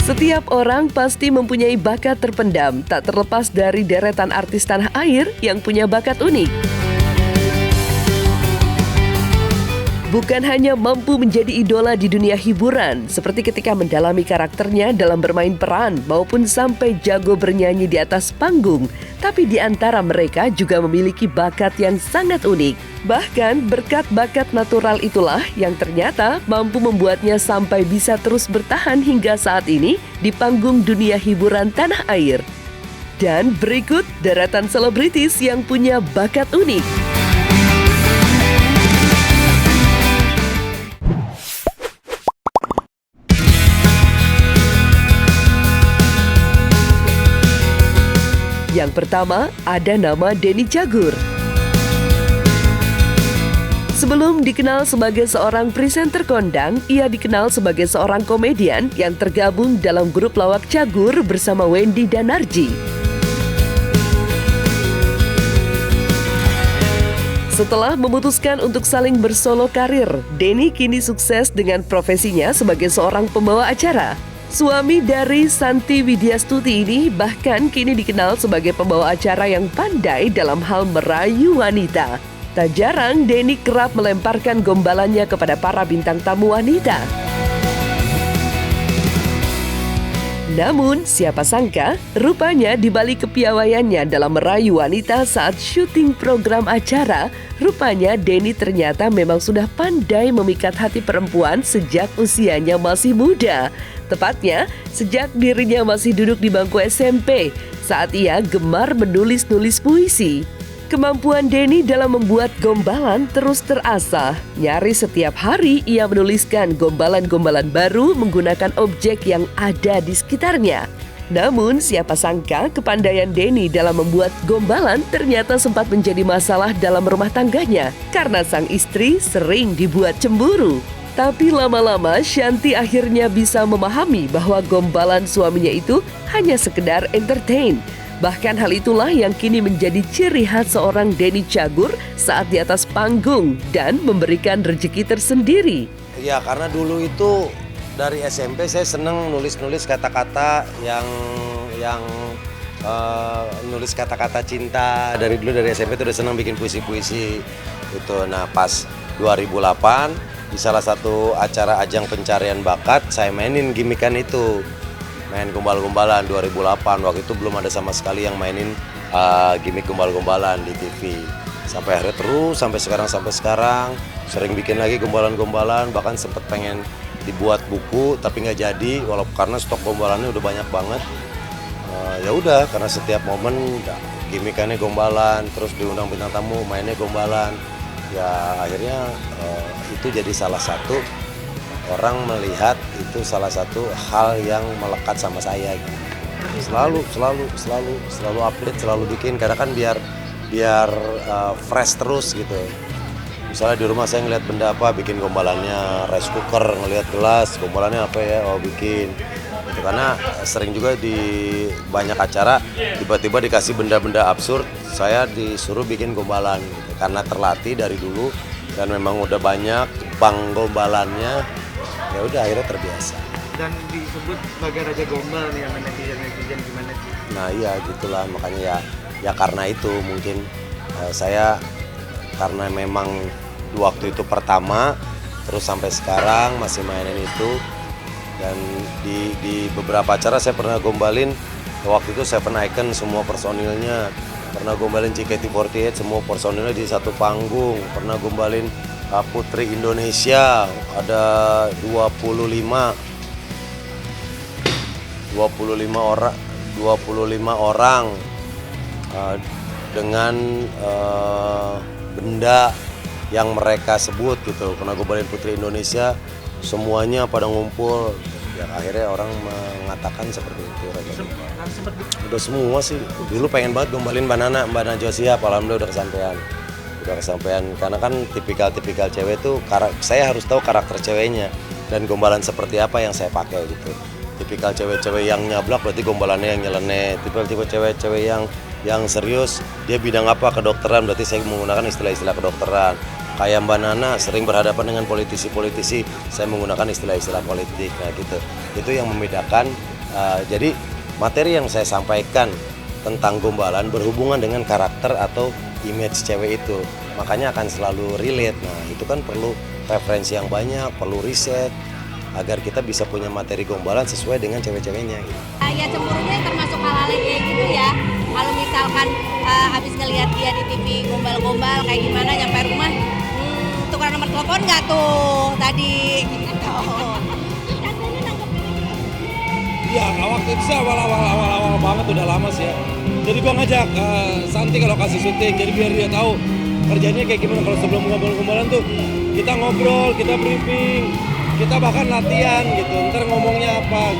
Setiap orang pasti mempunyai bakat terpendam, tak terlepas dari deretan artis tanah air yang punya bakat unik. Bukan hanya mampu menjadi idola di dunia hiburan, seperti ketika mendalami karakternya dalam bermain peran maupun sampai jago bernyanyi di atas panggung, tapi di antara mereka juga memiliki bakat yang sangat unik. Bahkan berkat bakat natural itulah yang ternyata mampu membuatnya sampai bisa terus bertahan hingga saat ini di panggung dunia hiburan tanah air. Dan berikut deretan selebritis yang punya bakat unik. Yang pertama, ada nama Denny Cagur. Sebelum dikenal sebagai seorang presenter kondang, ia dikenal sebagai seorang komedian yang tergabung dalam grup lawak Cagur bersama Wendy dan Narji. Setelah memutuskan untuk saling bersolo karir, Denny kini sukses dengan profesinya sebagai seorang pembawa acara. Suami dari Santi Widyastuti ini bahkan kini dikenal sebagai pembawa acara yang pandai dalam hal merayu wanita. Tak jarang Denny kerap melemparkan gombalannya kepada para bintang tamu wanita. Namun, siapa sangka, rupanya di balik kepiawaiannya dalam merayu wanita saat syuting program acara, rupanya Denny ternyata memang sudah pandai memikat hati perempuan sejak usianya masih muda. Tepatnya, sejak dirinya masih duduk di bangku SMP, saat ia gemar menulis-nulis puisi. Kemampuan Denny dalam membuat gombalan terus terasah. Nyaris setiap hari ia menuliskan gombalan-gombalan baru menggunakan objek yang ada di sekitarnya. Namun siapa sangka kepandaian Denny dalam membuat gombalan ternyata sempat menjadi masalah dalam rumah tangganya karena sang istri sering dibuat cemburu. Tapi lama-lama Shanti akhirnya bisa memahami bahwa gombalan suaminya itu hanya sekedar entertain. Bahkan hal itulah yang kini menjadi ciri khas seorang Denny Cagur saat di atas panggung dan memberikan rezeki tersendiri. Ya karena dulu itu dari SMP saya seneng nulis-nulis kata-kata yang nulis kata-kata cinta. Dari dulu dari SMP itu udah seneng bikin puisi-puisi gitu. Nah pas 2008 di salah satu acara ajang pencarian bakat saya mainin gimikan itu. Main gombal-gombalan 2008, waktu itu belum ada sama sekali yang mainin gimmick gombal-gombalan di TV. Sampai akhirnya terus sampai sekarang sering bikin lagi gombalan-gombalan, bahkan sempat pengen dibuat buku tapi nggak jadi, walaupun karena stok gombalannya udah banyak banget. Ya udah karena setiap momen gimmickannya gombalan, terus diundang bintang tamu mainnya gombalan. Ya akhirnya itu jadi salah satu orang melihat itu salah satu hal yang melekat sama saya gitu. Selalu update, selalu bikin karena kan biar fresh terus gitu. Misalnya di rumah saya ngelihat benda apa, bikin gombalannya, rice cooker, ngelihat gelas, gombalannya apa ya, bikin. Gitu. Karena sering juga di banyak acara tiba-tiba dikasih benda-benda absurd, saya disuruh bikin gombalan gitu. Karena terlatih dari dulu dan memang udah banyak bang gombalannya. Ya udah akhirnya terbiasa. Dan disebut sebagai raja gombal nih sama netizen gimana? Nah iya gitulah, makanya ya karena itu mungkin saya karena memang waktu itu pertama terus sampai sekarang masih mainin itu. Dan di beberapa acara saya pernah gombalin, waktu itu Seven Icon semua personilnya, pernah gombalin JKT48 semua personilnya di satu panggung, pernah gombalin Putri Indonesia ada 25 orang dengan benda yang mereka sebut gitu. Pernah gombalin Putri Indonesia semuanya pada ngumpul. Ya akhirnya orang mengatakan seperti itu. Udah semua sih. Dulu pengen banget gombalin Mbak Najwa Shihab, alhamdulillah udah kesampaian karena kan tipikal cewek tuh saya harus tahu karakter ceweknya dan gombalan seperti apa yang saya pakai gitu. Tipikal cewek-cewek yang nyablak berarti gombalannya yang nyeleneh. Tipikal cewek-cewek yang yang serius dia bidang apa, kedokteran, berarti saya menggunakan istilah-istilah kedokteran. Kayak Mbak Nana sering berhadapan dengan politisi-politisi, saya menggunakan istilah-istilah politik. Nah gitu, itu yang membedakan. Jadi materi yang saya sampaikan tentang gombalan berhubungan dengan karakter atau image cewek itu, makanya akan selalu relate. Nah itu kan perlu referensi yang banyak, perlu riset agar kita bisa punya materi gombalan sesuai dengan cewek-ceweknya gitu. Ya cemburunya termasuk hal-hal yang kayak gitu ya. Kalau misalkan habis ngelihat dia di TV gombal-gombal kayak gimana, nyampe rumah tukar nomor telepon nggak tuh tadi gitu. Iya, waktu itu sih awal banget, udah lama sih ya. Jadi gua ngajak Santi kalau kasih syuting, jadi biar dia tahu kerjanya kayak gimana. Kalau sebelum gombal-gombalan tuh kita ngobrol, kita briefing, kita bahkan latihan gitu, ntar ngomongnya apa.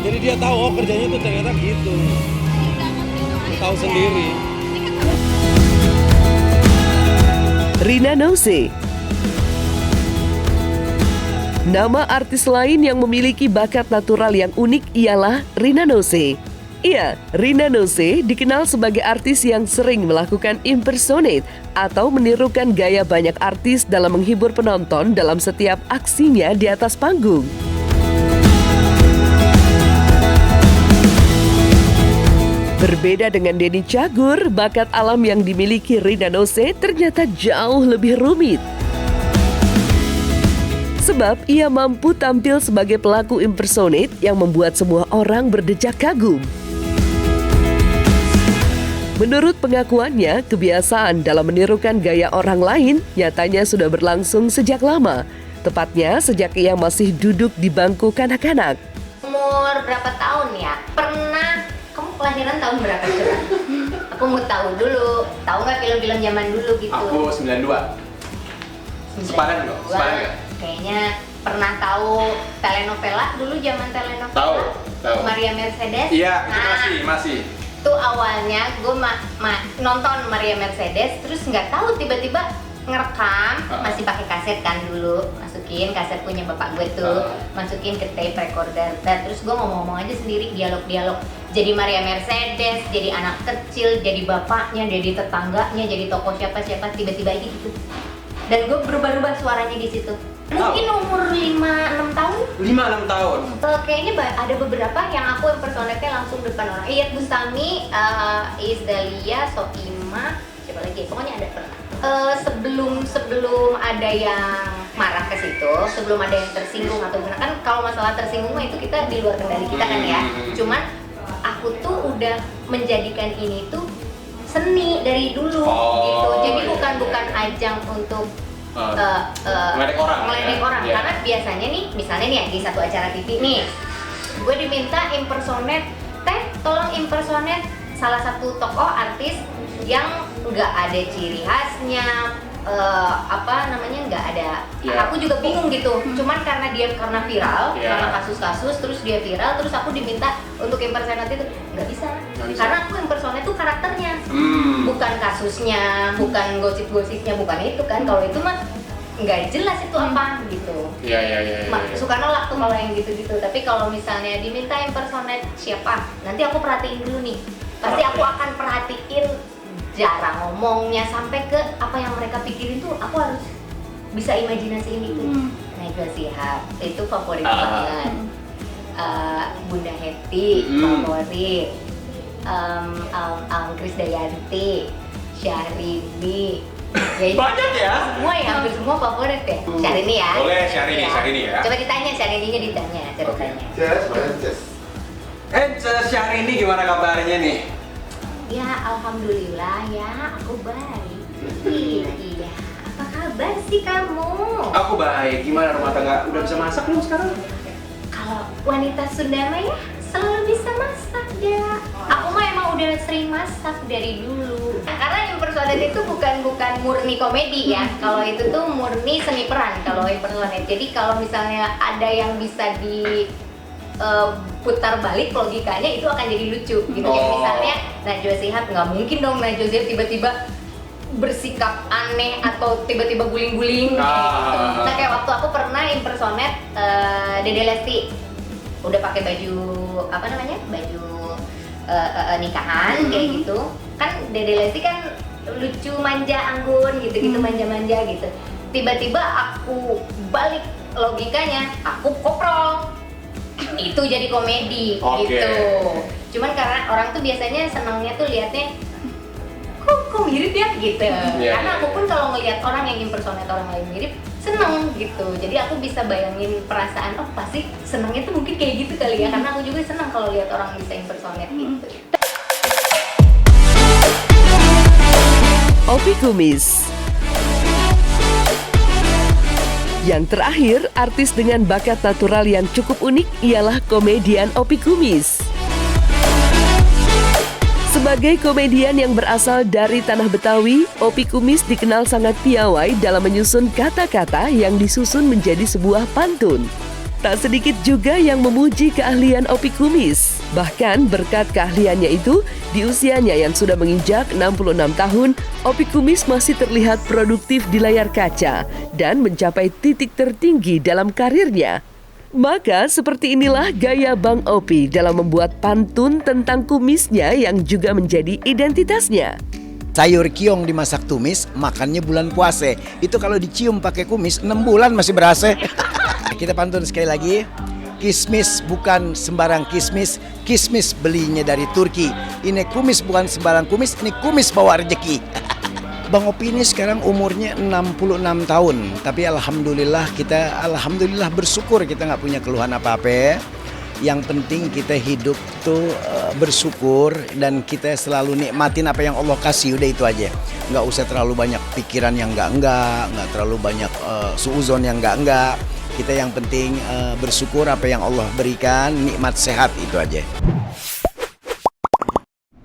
Jadi dia tahu, oh kerjanya tuh ternyata gitu. Dia tahu sendiri. Rina Nose. Nama artis lain yang memiliki bakat natural yang unik ialah Rina Nose. Iya, Rina Nose dikenal sebagai artis yang sering melakukan impersonate atau menirukan gaya banyak artis dalam menghibur penonton dalam setiap aksinya di atas panggung. Berbeda dengan Denny Cagur, bakat alam yang dimiliki Rina Nose ternyata jauh lebih rumit. Sebab ia mampu tampil sebagai pelaku impersonate yang membuat semua orang berdecak kagum. Menurut pengakuannya, kebiasaan dalam menirukan gaya orang lain nyatanya sudah berlangsung sejak lama. Tepatnya sejak ia masih duduk di bangku kanak-kanak. Umur berapa tahun ya? Pernah, kamu kelahiran tahun berapa coba? Aku mau tahu dulu. Tahu nggak film-film zaman dulu gitu? Aku 92. Sepadan nggak? Sepadan nggak? Kayaknya pernah tahu telenovela dulu, zaman telenovela. Tahu. Maria Mercedes. Iya, itu masih. Tuh awalnya gue nonton Maria Mercedes, terus nggak tahu tiba-tiba ngerekam, masih pakai kaset kan dulu, masukin kaset punya bapak gue tuh, masukin ke tape recorder, dan terus gue ngomong-ngomong aja sendiri, dialog-dialog, jadi Maria Mercedes, jadi anak kecil, jadi bapaknya, jadi tetangganya, jadi tokoh siapa-siapa, tiba-tiba aja gitu. Dan gue berubah-ubah suaranya di situ. Mungkin umur 5-6 tahun. 5-6 tahun. Kayaknya ada beberapa yang aku impersonate-nya langsung depan orang. Iyeth Bustami, Iis Dahlia, Soimah, siapa lagi? Pokoknya ada pernah. Sebelum ada yang marah ke situ, sebelum ada yang tersinggung atau gimana, kan kalau masalah tersinggung itu kita di luar kendali kita kan ya. Cuman aku tuh udah menjadikan ini tuh seni dari dulu gitu. Jadi bukan ajang untuk ngeledek orang. Yeah. Karena biasanya nih, misalnya nih di satu acara TV nih, gue diminta impersonate, tolong impersonate salah satu tokoh artis yang nggak ada ciri khasnya, nggak ada. Aku juga bingung gitu. Cuman karena viral, karena kasus-kasus, terus dia viral, terus aku diminta untuk impersonate itu nggak bisa. Karena aku impersonate itu karakternya, bukan kasusnya, bukan gosip-gosipnya, bukan itu kan. Kalau itu mah nggak jelas itu apa gitu. Iya. Suka nolak tuh kalau yang gitu-gitu. Tapi kalau misalnya diminta impersonate siapa, nanti aku perhatiin dulu nih. Pasti aku akan perhatiin cara ngomongnya sampai ke apa yang mereka pikirin tuh. Aku harus bisa imajinasiin itu. Najwa Shihab itu favorit banget. Bunda Hetty favorit. Krisdayanti, Syahrini. Banyak ya? Semua ya, hampir semua favorit ya. Syahrini ya. Boleh Syahrini ya. Coba ditanya Syahrini-nya, ditanya ceritanya. Syahrini gimana kabarnya nih? Ya, alhamdulillah ya, aku baik. Iya. Apa kabar sih kamu? Aku baik. Gimana rumah tangga? Udah bisa masak belum sekarang? Kalau wanita Sunda mah ya selalu bisa masak ya. Aku mah emang udah sering masak dari dulu. Karena impersonate itu bukan murni komedi ya. Kalau itu tuh murni seni peran kalau impersonate. Jadi kalau misalnya ada yang bisa di putar balik logikanya, itu akan jadi lucu gitu. Kayak misalnya Najwa Shihab, nggak mungkin dong Najwa Shihab tiba-tiba bersikap aneh atau tiba-tiba guling-guling gitu. Nah kayak waktu aku pernah impersonate Dede Lesti, udah pakai baju baju nikahan kayak gitu. Kan Dede Lesti kan lucu, manja, anggun gitu-gitu, manja-manja gitu. Tiba-tiba aku balik logikanya, aku koprol. Itu jadi komedi gitu. Cuman karena orang tuh biasanya senangnya tuh liatnya kok mirip ya gitu. Karena aku pun kalau ngelihat orang yang impersonate orang lain mirip, seneng gitu. Jadi aku bisa bayangin perasaan, oh pasti senangnya tuh mungkin kayak gitu kali ya. Karena aku juga senang kalau lihat orang bisa impersonate gitu. Opi Kumis. Yang terakhir, artis dengan bakat natural yang cukup unik ialah komedian Opi Kumis. Sebagai komedian yang berasal dari tanah Betawi, Opi Kumis dikenal sangat piawai dalam menyusun kata-kata yang disusun menjadi sebuah pantun. Tak sedikit juga yang memuji keahlian Opi Kumis. Bahkan berkat keahliannya itu, di usianya yang sudah menginjak 66 tahun, Opi Kumis masih terlihat produktif di layar kaca dan mencapai titik tertinggi dalam karirnya. Maka seperti inilah gaya Bang Opi dalam membuat pantun tentang kumisnya yang juga menjadi identitasnya. Sayur kiong dimasak tumis, makannya bulan puase. Itu kalau dicium pakai kumis, 6 bulan masih berasa. Kita pantun sekali lagi. Kismis bukan sembarang kismis, kismis belinya dari Turki. Ini kumis bukan sembarang kumis, ini kumis bawa rezeki. Bang Opi ini sekarang umurnya 66 tahun. Tapi alhamdulillah bersyukur kita nggak punya keluhan apa-apa. Yang penting kita hidup tuh bersyukur dan kita selalu nikmatin apa yang Allah kasih, udah itu aja. Nggak usah terlalu banyak pikiran yang nggak terlalu banyak suuzon yang nggak. Kita yang penting bersyukur apa yang Allah berikan, nikmat sehat itu aja.